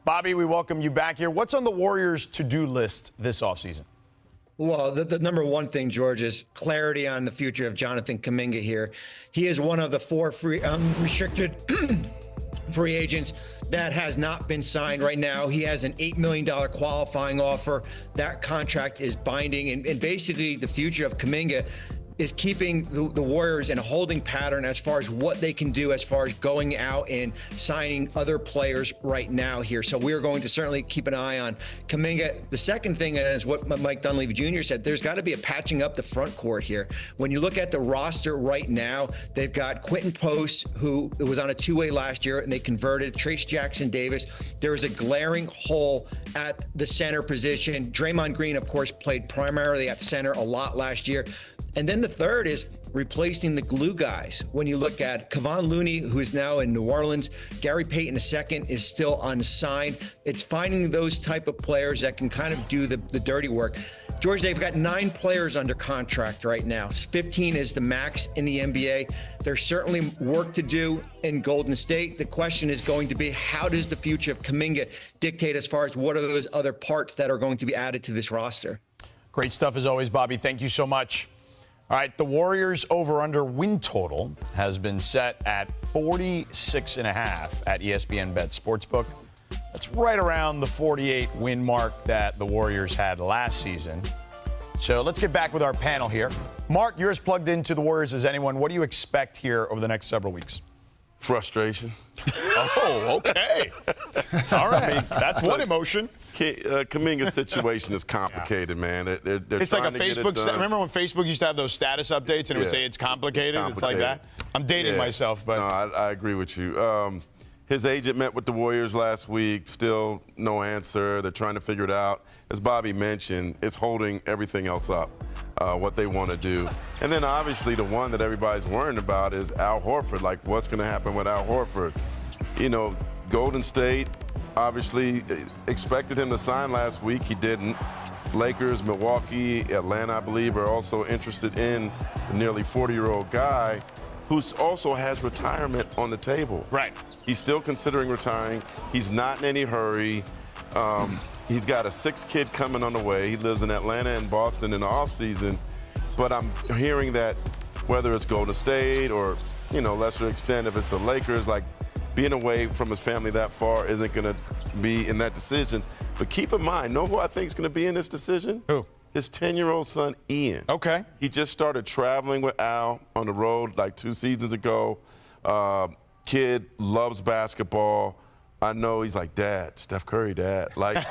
Bobby, we welcome you back here. What's on the Warriors' to-do list this offseason? Well, the number one thing, George, is clarity on the future of Jonathan Kaminga here. He is one of the 4 restricted free agents that has not been signed right now. He has an $8 million qualifying offer. That contract is binding. And basically, the future of Kaminga is keeping the Warriors in a holding pattern as far as what they can do as far as going out and signing other players right now here. So we're going to certainly keep an eye on Kaminga. The second thing is what Mike Dunleavy Jr. said. There's got to be a patching up the front court here. When you look at the roster right now, they've got Quentin Post, who was on a two-way last year, and they converted. Trace Jackson-Davis. There is a glaring hole at the center position. Draymond Green, of course, played primarily at center a lot last year. And then the third is replacing the glue guys. When you look at Kevon Looney, who is now in New Orleans, Gary Payton II is still unsigned. It's finding those type of players that can kind of do the dirty work. George, they've got 9 players under contract right now. 15 is the max in the NBA. There's certainly work to do in Golden State. The question is going to be, how does the future of Kaminga dictate as far as what are those other parts that are going to be added to this roster? Great stuff as always, Bobby. Thank you so much. All right, the Warriors over-under win total has been set at 46.5 at ESPN Bet Sportsbook. That's right around the 48 win mark that the Warriors had last season. So let's get back with our panel here. Mark, you're as plugged into the Warriors as anyone. What do you expect here over the next several weeks? Frustration. Oh, okay. All right. That's one emotion. Kaminga's situation is complicated, man. They're it's like a Facebook. Remember when Facebook used to have those status updates and it would say it's complicated? It's like that. I'm dating myself, but no, I agree with you. His agent met with the Warriors last week. Still no answer. They're trying to figure it out. As Bobby mentioned, it's holding everything else up. What they want to do. And then obviously the one that everybody's worrying about is Al Horford. Like, what's going to happen with Al Horford? You know, Golden State obviously expected him to sign last week. He didn't. Lakers, Milwaukee, Atlanta, I believe, are also interested in the nearly 40-year-old guy who also has retirement on the table. Right. He's still considering retiring. He's not in any hurry. He's got a 6th kid coming on the way. He lives in Atlanta and Boston in the offseason. But I'm hearing that whether it's Golden State or, you know, lesser extent if it's the Lakers, like being away from his family that far isn't going to be in that decision. But keep in mind, know who I think is going to be in this decision? Who? His 10-year-old son, Ian. Okay. He just started traveling with Al on the road like 2 seasons ago. Kid loves basketball. I know he's like, Dad, Steph Curry, Dad. Like,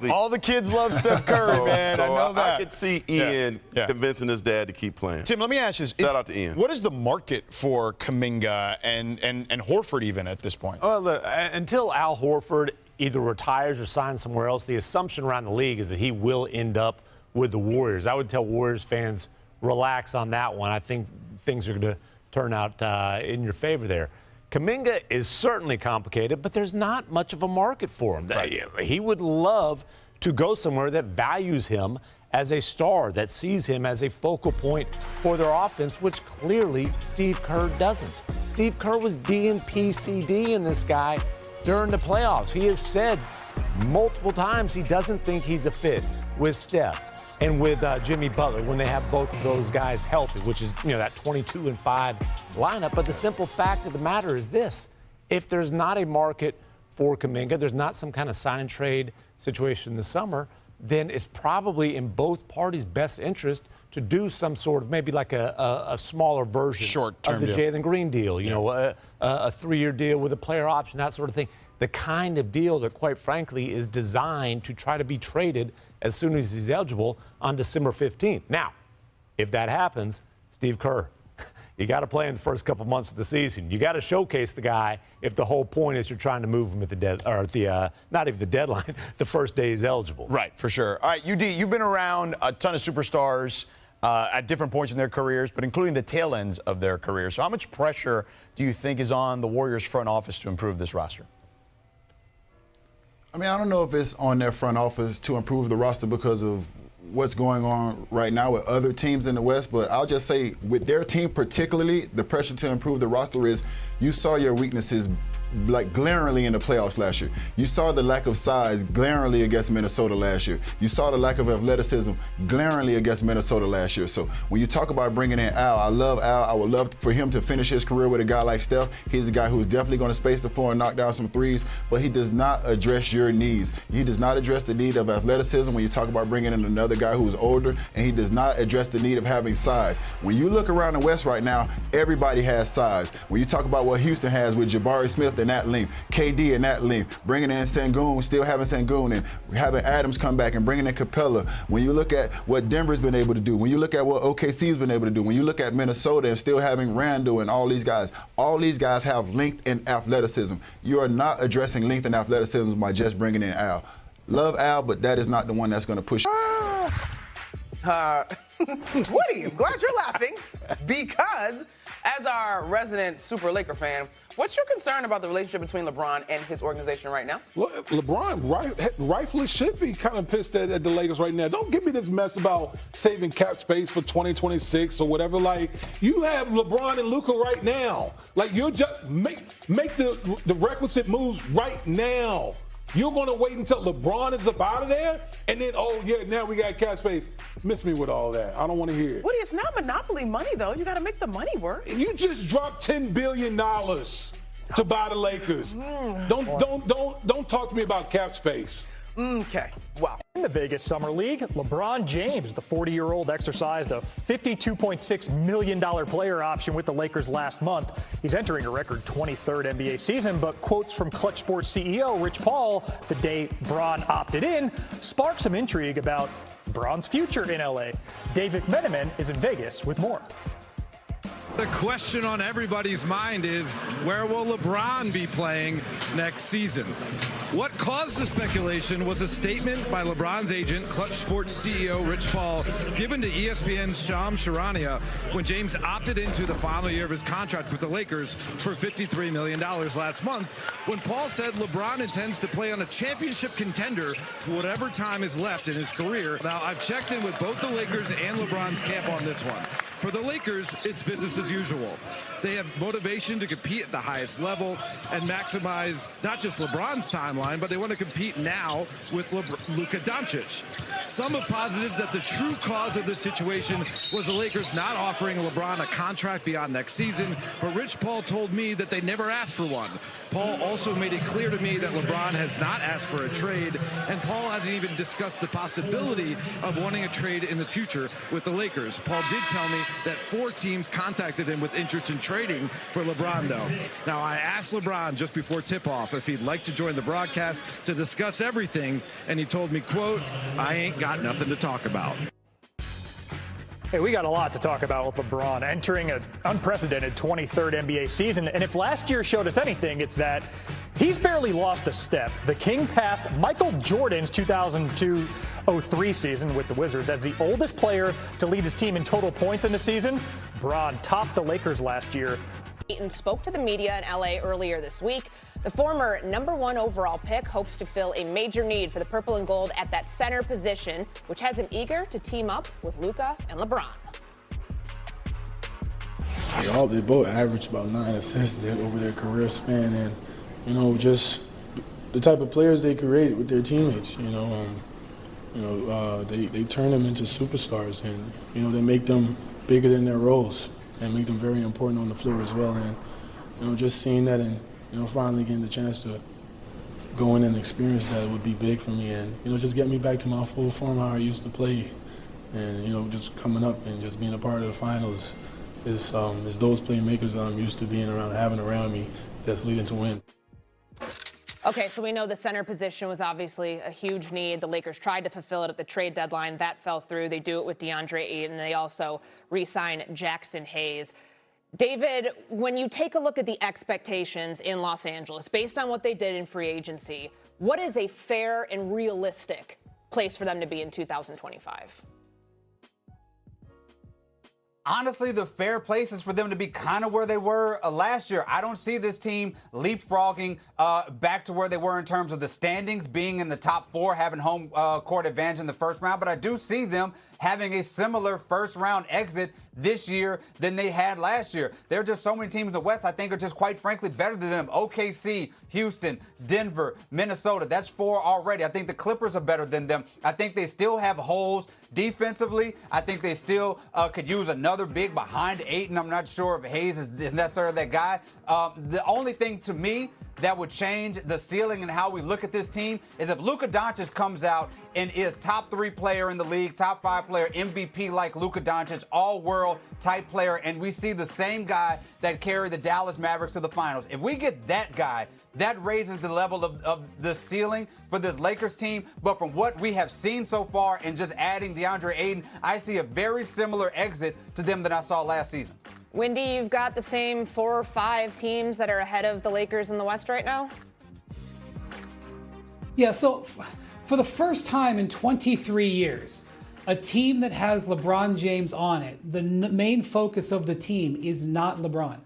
all the kids love Steph Curry, man. I know that. I could see Ian convincing his dad to keep playing. Tim, let me ask you this. Shout out to Ian. What is the market for Kaminga and Horford even at this point? Well, look, until Al Horford either retires or signs somewhere else, the assumption around the league is that he will end up with the Warriors. I would tell Warriors fans, relax on that one. I think things are going to turn out in your favor there. Kaminga is certainly complicated, but there's not much of a market for him. Right. He would love to go somewhere that values him as a star, that sees him as a focal point for their offense, which clearly Steve Kerr doesn't. Steve Kerr was DNP-CD in this guy during the playoffs. He has said multiple times he doesn't think he's a fit with Steph and with Jimmy Butler when they have both of those guys healthy, which is, you know, that 22-5 lineup. But the simple fact of the matter is this. If there's not a market for Kaminga, there's not some kind of sign and trade situation this summer, then it's probably in both parties' best interest to do some sort of maybe like a smaller version of the Jalen Green deal, you know, a 3-year deal with a player option, that sort of thing. The kind of deal that, quite frankly, is designed to try to be traded as soon as he's eligible on December 15th. Now, if that happens, Steve Kerr, you got to play in the first couple months of the season. You got to showcase the guy if the whole point is you're trying to move him at not even the deadline, the first day he's eligible. Right, for sure. All right, UD, you've been around a ton of superstars at different points in their careers, but including the tail ends of their careers. So how much pressure do you think is on the Warriors front office to improve this roster? I mean, I don't know if it's on their front office to improve the roster because of what's going on right now with other teams in the West, but I'll just say with their team particularly, the pressure to improve the roster is you saw your weaknesses like glaringly in the playoffs last year. You saw the lack of size glaringly against Minnesota last year. You saw the lack of athleticism glaringly against Minnesota last year. So when you talk about bringing in Al, I love Al. I would love for him to finish his career with a guy like Steph. He's a guy who's definitely going to space the floor and knock down some threes, but he does not address your needs. He does not address the need of athleticism when you talk about bringing in another guy who's older, and he does not address the need of having size. When you look around the West right now, everybody has size. When you talk about what Houston has with Jabari Smith in that length, KD in that length, bringing in Sengun, still having Sengun, and having Adams come back and bringing in Capella. When you look at what Denver's been able to do, when you look at what OKC's been able to do, when you look at Minnesota and still having Randall and all these guys have length and athleticism. You are not addressing length and athleticism by just bringing in Al. Love Al, but that is not the one that's going to push. Woody, I'm glad you're laughing because as our resident Super Laker fan, what's your concern about the relationship between LeBron and his organization right now? Well, LeBron rightfully should be kind of pissed at the Lakers right now. Don't give me this mess about saving cap space for 2026 or whatever. Like, you have LeBron and Luka right now. Like, you're just make the requisite moves right now. You're going to wait until LeBron is up out of there, and then, oh, yeah, now we got cap space. Miss me with all that. I don't want to hear it. Woody, it's not monopoly money, though. You got to make the money work. You just dropped $10 billion to buy the Lakers. Don't talk to me about cap space. Okay, well. In the Vegas Summer League, LeBron James, the 40-year-old, exercised a $52.6 million player option with the Lakers last month. He's entering a record 23rd NBA season, but quotes from Clutch Sports CEO Rich Paul the day Bron opted in sparked some intrigue about Bron's future in LA. Dave McMenamin is in Vegas with more. The question on everybody's mind is, where will LeBron be playing next season? What caused the speculation was a statement by LeBron's agent, Clutch Sports CEO Rich Paul, given to ESPN's Shams Charania when James opted into the final year of his contract with the Lakers for $53 million last month, when Paul said LeBron intends to play on a championship contender for whatever time is left in his career. Now, I've checked in with both the Lakers and LeBron's camp on this one. For the Lakers, it's business as usual. They have motivation to compete at the highest level and maximize not just LeBron's timeline, but they want to compete now with Luka Doncic. Some have posited that the true cause of this situation was the Lakers not offering LeBron a contract beyond next season, but Rich Paul told me that they never asked for one. Paul also made it clear to me that LeBron has not asked for a trade, and Paul hasn't even discussed the possibility of wanting a trade in the future with the Lakers. Paul did tell me that 4 teams contacted him with interest in trading for LeBron, though. Now, I asked LeBron just before tip-off if he'd like to join the broadcast to discuss everything, and he told me, quote, "I ain't got nothing to talk about." Hey, we got a lot to talk about with LeBron entering an unprecedented 23rd NBA season. And if last year showed us anything, it's that he's barely lost a step. The King passed Michael Jordan's 2002-03 season with the Wizards as the oldest player to lead his team in total points in the season. Bron topped the Lakers last year. Eaton spoke to the media in LA earlier this week. The former #1 overall pick hopes to fill a major need for the purple and gold at that center position, which has him eager to team up with Luka and LeBron. They both averaged about 9 assists over their career span, and just the type of players they create with their teammates. They turn them into superstars, and they make them bigger than their roles and make them very important on the floor as well. And just seeing that and finally getting the chance to go in and experience that would be big for me, and just get me back to my full form how I used to play, and just coming up and just being a part of the finals is those playmakers that I'm used to having around me that's leading to win. Okay, so we know the center position was obviously a huge need. The Lakers tried to fulfill it at the trade deadline. That fell through. They do it with DeAndre Ayton. They also re-sign Jackson Hayes. David, when you take a look at the expectations in Los Angeles, based on what they did in free agency, what is a fair and realistic place for them to be in 2025? Honestly, the fair place is for them to be kind of where they were last year. I don't see this team leapfrogging back to where they were in terms of the standings, being in the top 4, having home court advantage in the first round. But I do see them having a similar first-round exit this year than they had last year. There are just so many teams in the West I think are just quite frankly better than them. OKC, Houston, Denver, Minnesota. That's 4 already. I think the Clippers are better than them. I think they still have holes defensively. I think they still could use another big behind Ayton. I'm not sure if Hayes is necessarily that guy. The only thing to me that would change the ceiling and how we look at this team is if Luka Doncic comes out and is top 3 player in the league, top 5 player, MVP like Luka Doncic, all-world type player, and we see the same guy that carried the Dallas Mavericks to the finals. If we get that guy, that raises the level of the ceiling for this Lakers team. But from what we have seen so far and just adding DeAndre Ayton, I see a very similar exit to them than I saw last season. Wendy, you've got the same 4 or 5 teams that are ahead of the Lakers in the West right now? Yeah, so for the first time in 23 years, a team that has LeBron James on it, the main focus of the team is not LeBron.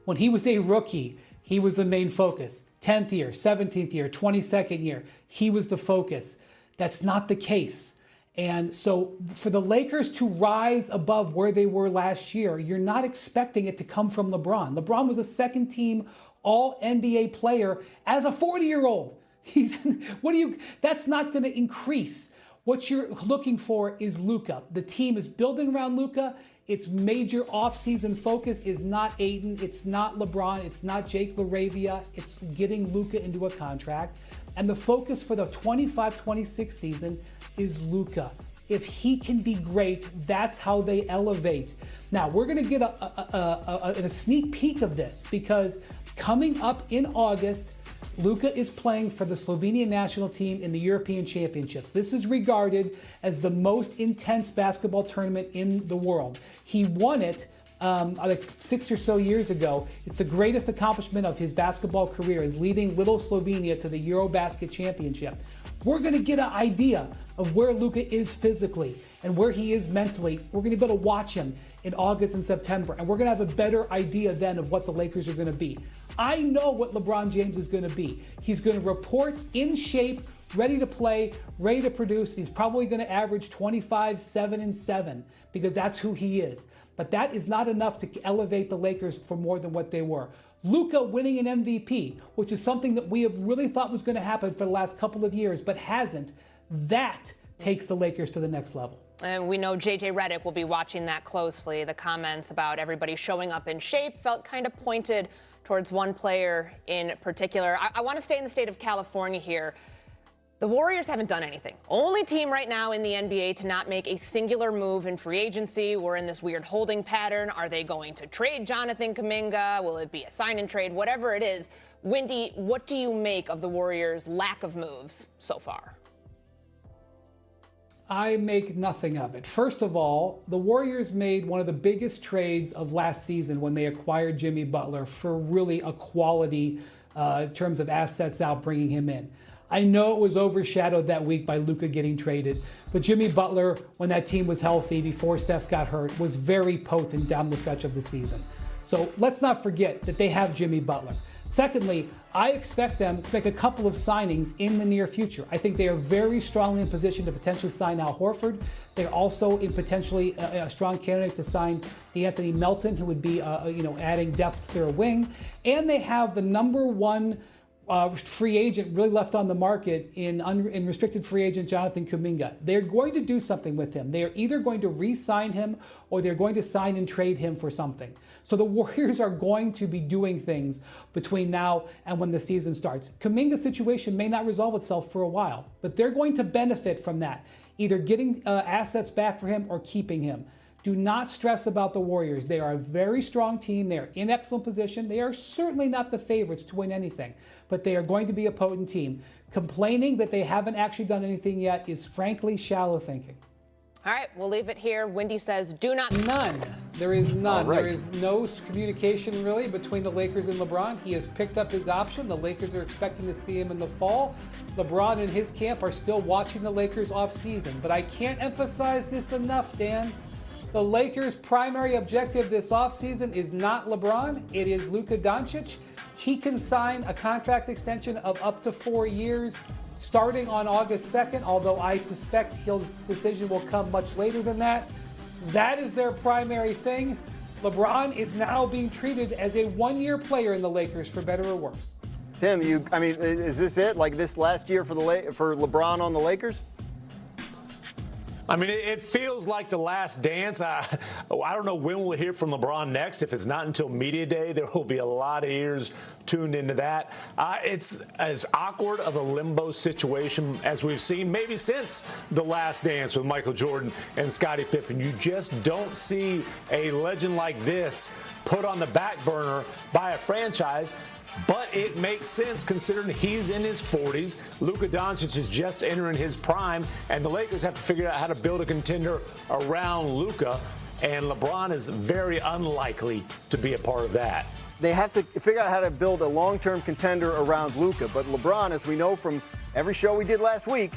When he was a rookie, he was the main focus. 10th year, 17th year, 22nd year, he was the focus. That's not the case. And so for the Lakers to rise above where they were last year, you're not expecting it to come from LeBron. LeBron was a second team all-NBA player as a 40-year-old. That's not going to increase. What you're looking for is Luka. The team is building around Luka. Its major offseason focus is not Ayton, it's not LeBron, it's not Jake LaRavia, it's getting Luka into a contract. And the focus for the 25-26 season is Luka. If he can be great, that's how they elevate. Now, we're going to get a sneak peek of this because coming up in August, Luka is playing for the Slovenian national team in the European Championships. This is regarded as the most intense basketball tournament in the world. He won it like 6 or so years ago. It's the greatest accomplishment of his basketball career, is leading little Slovenia to the Eurobasket Championship. We're going to get an idea of where Luka is physically and where he is mentally. We're going to be able to watch him in August and September, and we're going to have a better idea then of what the Lakers are going to be. I know what LeBron James is going to be. He's going to report in shape, ready to play, ready to produce. He's probably going to average 25, 7, and 7 because that's who he is. But that is not enough to elevate the Lakers for more than what they were. Luka winning an MVP, which is something that we have really thought was going to happen for the last couple of years, but hasn't, that takes the Lakers to the next level. And we know JJ Redick will be watching that closely. The comments about everybody showing up in shape felt kind of pointed towards one player in particular. I want to stay in the state of California here. The Warriors haven't done anything. Only team right now in the NBA to not make a singular move in free agency. We're in this weird holding pattern. Are they going to trade Jonathan Kaminga? Will it be a sign and trade? Whatever it is. Wendy, what do you make of the Warriors' lack of moves so far? I make nothing of it. First of all, the Warriors made one of the biggest trades of last season when they acquired Jimmy Butler for really a quality in terms of assets out, bringing him in. I know it was overshadowed that week by Luka getting traded, but Jimmy Butler, when that team was healthy before Steph got hurt, was very potent down the stretch of the season. So let's not forget that they have Jimmy Butler. Secondly, I expect them to make a couple of signings in the near future. I think they are very strongly in position to potentially sign Al Horford. They're also in potentially a strong candidate to sign DeAnthony Melton, who would be adding depth to their wing. And they have the number one free agent really left on the market in restricted free agent Jonathan Kuminga. They're going to do something with him. They are either going to re-sign him or they're going to sign and trade him for something. So the Warriors are going to be doing things between now and when the season starts. Kuminga's situation may not resolve itself for a while, but they're going to benefit from that, either getting assets back for him or keeping him. Do not stress about the Warriors. They are a very strong team. They are in excellent position. They are certainly not the favorites to win anything, but they are going to be a potent team. Complaining that they haven't actually done anything yet is frankly shallow thinking. All right, we'll leave it here. Wendy says, do not. None. There is none. Right. There is no communication really between the Lakers and LeBron. He has picked up his option. The Lakers are expecting to see him in the fall. LeBron and his camp are still watching the Lakers off season. But I can't emphasize this enough, Dan. The Lakers' primary objective this offseason is not LeBron. It is Luka Doncic. He can sign a contract extension of up to 4 years starting on August 2nd, although I suspect his decision will come much later than that. That is their primary thing. LeBron is now being treated as a one-year player in the Lakers, for better or worse. Tim, is this it? Like this last year for LeBron on the Lakers? I mean, it feels like the last dance. I don't know when we'll hear from LeBron next. If it's not until media day, there will be a lot of ears tuned into that. It's as awkward of a limbo situation as we've seen maybe since the last dance with Michael Jordan and Scottie Pippen. You just don't see a legend like this put on the back burner by a franchise. But it makes sense considering he's in his 40s. Luka Doncic is just entering his prime, and the Lakers have to figure out how to build a contender around Luka, and LeBron is very unlikely to be a part of that. They have to figure out how to build a long-term contender around Luka. But LeBron, as we know from every show we did last week,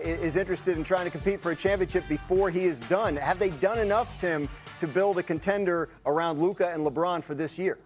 is interested in trying to compete for a championship before he is done. Have they done enough, Tim, to build a contender around Luka and LeBron for this year?